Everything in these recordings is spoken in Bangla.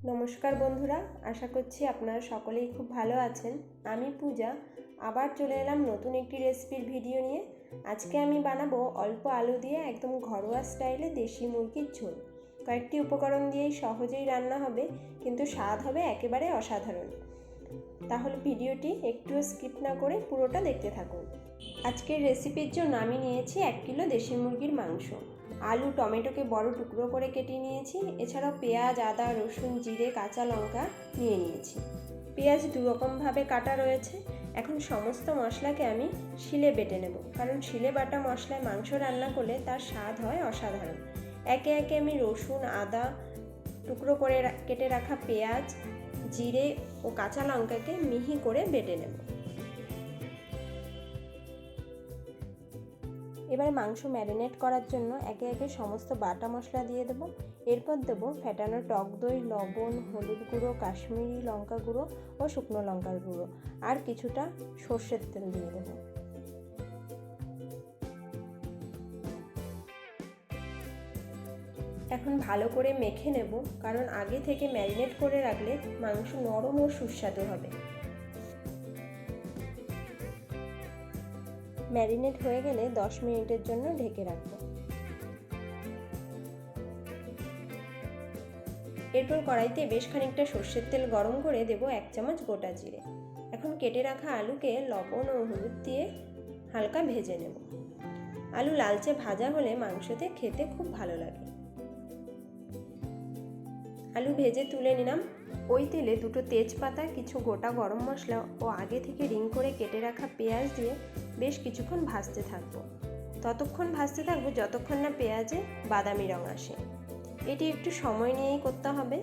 নমস্কার বন্ধুরা, আশা করছি আপনারা সকলেই খুব ভালো আছেন। আমি পূজা আবার চলে এলাম নতুন একটি রেসিপির ভিডিও নিয়ে। আজকে আমি বানাবো অল্প আলু দিয়ে একদম ঘরোয়া স্টাইলে দেশি মুরগির ঝোল। কয়েকটি উপকরণ দিয়েই সহজেই রান্না হবে, কিন্তু স্বাদ হবে একেবারে অসাধারণ। তাহলে ভিডিওটি একটুও স্কিপ না করে পুরোটা দেখতে থাকুন। আজকের রেসিপির জন্য আমি নিয়েছি 1 কিলো দেশি মুরগির মাংস। আলু টমেটোকে বড় টুকরো করে কেটে নিয়েছি। এছাড়াও পেঁয়াজ, আদা, রসুন, জিরে, কাঁচা লঙ্কা নিয়ে নিয়েছি। পেঁয়াজ দুরকমভাবে কাটা রয়েছে। এখন সমস্ত মশলাকে আমি শিলে বেটে নেব, কারণ শিলে বাটা মশলায় মাংস রান্না করলে তার স্বাদ হয় অসাধারণ। একে একে আমি রসুন, আদা, টুকরো করে কেটে রাখা পেঁয়াজ, জিরে ও কাঁচা লঙ্কাকে মিহি করে বেটে নেব। এবার মাংস ম্যারিনেট করার জন্য একে একে সমস্ত বাটা মশলা দিয়ে দেবো। এরপর দেবো ফেটানো টক দই, লবণ, হলুদ গুঁড়ো, কাশ্মীরি লঙ্কা গুঁড়ো ও শুকনো লঙ্কার গুঁড়ো, আর কিছুটা সর্ষের তেল দিয়ে দেবো। এখন ভালো করে মেখে নেব, কারণ আগে থেকে ম্যারিনেট করে রাখলে মাংস নরম ও সুস্বাদু হবে। ম্যারিনেট হয়ে গেলে 10 মিনিটের জন্য ঢেকে রাখবো। এরপর কড়াইতে বেশ খানিকটা সর্ষের তেল গরম করে দেব 1 চামচ গোটা জিরে। এখন কেটে রাখা আলুকে লবণ ও হলুদ দিয়ে হালকা ভেজে নেব। আলু লালচে ভাজা হলে মাংসতে খেতে খুব ভালো লাগে। আলু ভেজে তুলে নিলাম। ওই তেলে দুটো তেজপাতা, কিছু গোটা গরম মশলা ও আগে থেকে রিং করে কেটে রাখা পেঁয়াজ দিয়ে বেশ কিছুক্ষণ ভাজতে থাকবো। ততক্ষণ ভাজতে থাকবো যতক্ষণ না পেঁয়াজে বাদামি রং আসে। এটি একটু সময় নিয়েই করতে হবে।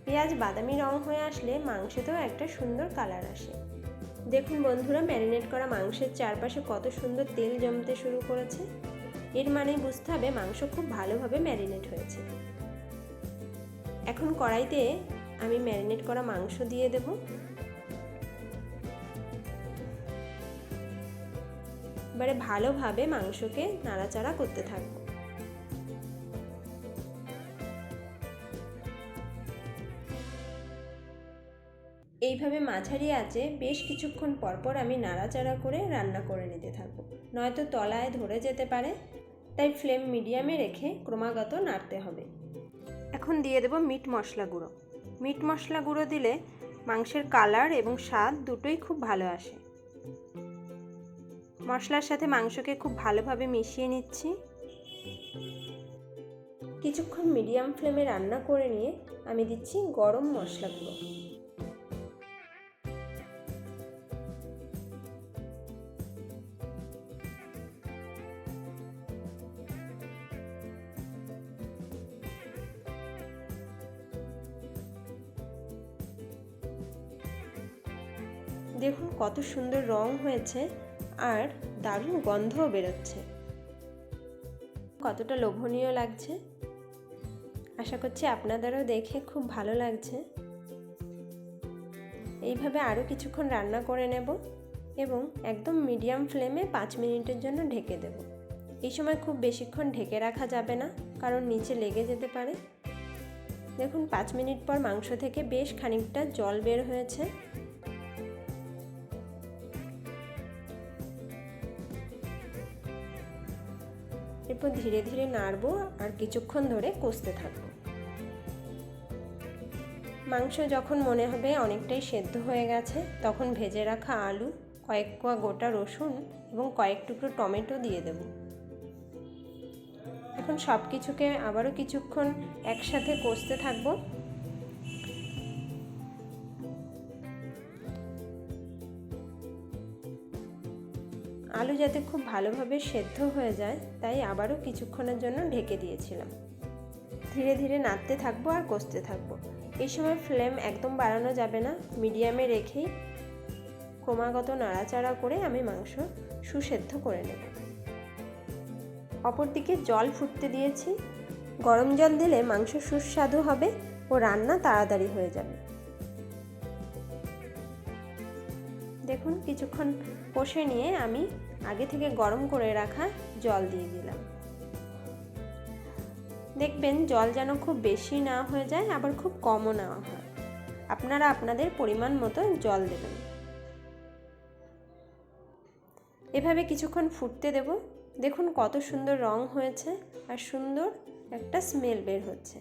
পেঁয়াজ বাদামি রং হয়ে আসলে মাংসেতেও একটা সুন্দর কালার আসে। দেখুন বন্ধুরা, ম্যারিনেট করা মাংসের চারপাশে কত সুন্দর তেল জমতে শুরু করেছে। এর মানে বুঝতে হবে মাংস খুব ভালোভাবে ম্যারিনেট হয়েছে। এখন কড়াইতে আমি ম্যারিনেট করা মাংস দিয়ে দেব। এবারে ভালোভাবে মাংসকে নাড়াচাড়া করতে থাকবো। এইভাবে মাঝারি আঁচে বেশ কিছুক্ষণ পরপর আমি নাড়াচাড়া করে রান্না করে নিতে থাকবো, নয়তো তলায় ধরে যেতে পারে। তাই ফ্লেম মিডিয়ামে রেখে ক্রমাগত নাড়তে হবে। এখন দিয়ে দেব মিট মশলা গুঁড়ো। মিট মশলা গুঁড়ো দিলে মাংসের কালার এবং স্বাদ দুটোই খুব ভালো আসে। মশলার সাথে মাংসকে খুব ভালোভাবে মিশিয়ে নিচ্ছি। কিছুক্ষণ মিডিয়াম ফ্লেমে রান্না করে নিয়ে আমি দিচ্ছি গরম মশলা গুঁড়ো। দেখুন কত সুন্দর রং হয়েছে আর দারুণ গন্ধও বেরোচ্ছে। কতটা লোভনীয় লাগছে। আশা করছি আপনাদেরও দেখে খুব ভালো লাগছে। এইভাবে আরও কিছুক্ষণ রান্না করে নেব এবং একদম মিডিয়াম ফ্লেমে 5 মিনিটের জন্য ঢেকে দেব। এই সময় খুব বেশিক্ষণ ঢেকে রাখা যাবে না, কারণ নিচে লেগে যেতে পারে। দেখুন 5 মিনিট পর মাংস থেকে বেশ খানিকটা জল বের হয়েছে। এরপর ধীরে ধীরে নাড়বো আর কিছুক্ষণ ধরে কষতে থাকবো। মাংস যখন মনে হবে অনেকটাই সেদ্ধ হয়ে গেছে, তখন ভেজে রাখা আলু, কয়েক কোয়া গোটা রসুন এবং কয়েক টুকরো টমেটো দিয়ে দেব। এখন সব কিছুকে আবারও কিছুক্ষণ একসাথে কষতে থাকবো। আলু যাতে খুব ভালোভাবে সেদ্ধ হয়ে যায়, তাই আবারও কিছুক্ষণের জন্য ঢেকে দিয়েছিলাম। ধীরে ধীরে নাড়তে থাকবো আর কষতে থাকবো। এই সময় ফ্লেম একদম বাড়ানো যাবে না, মিডিয়ামে রেখেই ক্রমাগত নাড়াচাড়া করে আমি মাংস সুসেদ্ধ করে নেব। অপরদিকে জল ফুটতে দিয়েছি। গরম জল দিলে মাংস সুস্বাদু হবে ও রান্না তাড়াতাড়ি হয়ে যাবে। দেখুন কিছুক্ষণ কষে নিয়ে আমি আগে থেকে গরম করে রাখা জল দিয়ে দিলাম। দেখবেন জল যেন খুব বেশি না হয়ে যায়, আবার খুব কমও না হয়। আপনারা আপনাদের পরিমাণ মতো জল দেবেন। এভাবে কিছুক্ষণ ফুটতে দেব। দেখুন কত সুন্দর রং হয়েছে আর সুন্দর একটা স্মেল বের হচ্ছে।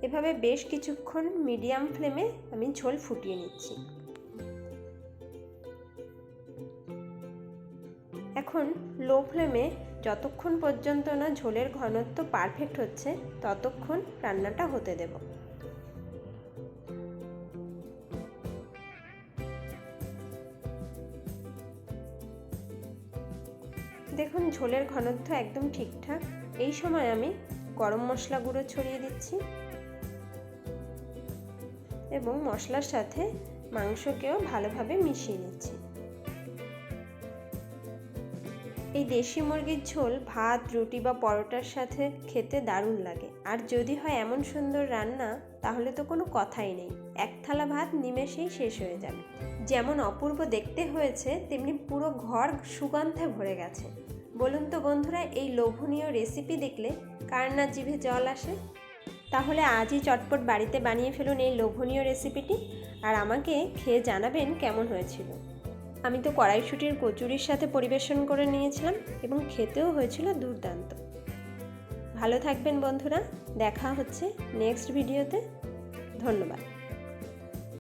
এভাবে বেশ কিছুক্ষণ মিডিয়াম ফ্লেমে আমি ঝোল ফুটিয়ে নিচ্ছি। এখন লো ফ্লেমে যতক্ষণ পর্যন্ত না ঝোলের ঘনত্ব পারফেক্ট হচ্ছে ততক্ষণ রান্নাটা হতে দেব। দেখুন ঝোলের ঘনত্ব একদম ঠিকঠাক। এই সময় আমি গরম মশলা গুঁড়ো ছড়িয়ে দিচ্ছি এবং মশলার সাথে মাংসকেও ভালোভাবে মিশিয়ে নিচ্ছি। এই দেশি মুরগির ঝোল ভাত, রুটি বা পরোটার সাথে খেতে দারুণ লাগে। আর যদি হয় এমন সুন্দর রান্না, তাহলে তো কোনো কথাই নেই, এক থালা ভাত নিমেষেই শেষ হয়ে যাবে। যেমন অপূর্ব দেখতে হয়েছে, তেমনি পুরো ঘর সুগন্ধে ভরে গেছে। বলুন তো বন্ধুরা, এই লোভনীয় রেসিপি দেখলে কার না জিভে জল আসে? তাহলে আজই চটপট বাড়িতে বানিয়ে ফেলুন এই লোভনীয় রেসিপিটি, আর আমাকে খেয়ে জানাবেন কেমন হয়েছিল। আমি তো কড়াইশুঁটির কচুরির সাথে পরিবেশন করে নিয়েছিলাম এবং খেতেও হয়েছিল দুর্দান্ত। ভালো থাকবেন বন্ধুরা, দেখা হচ্ছে নেক্সট ভিডিওতে। ধন্যবাদ।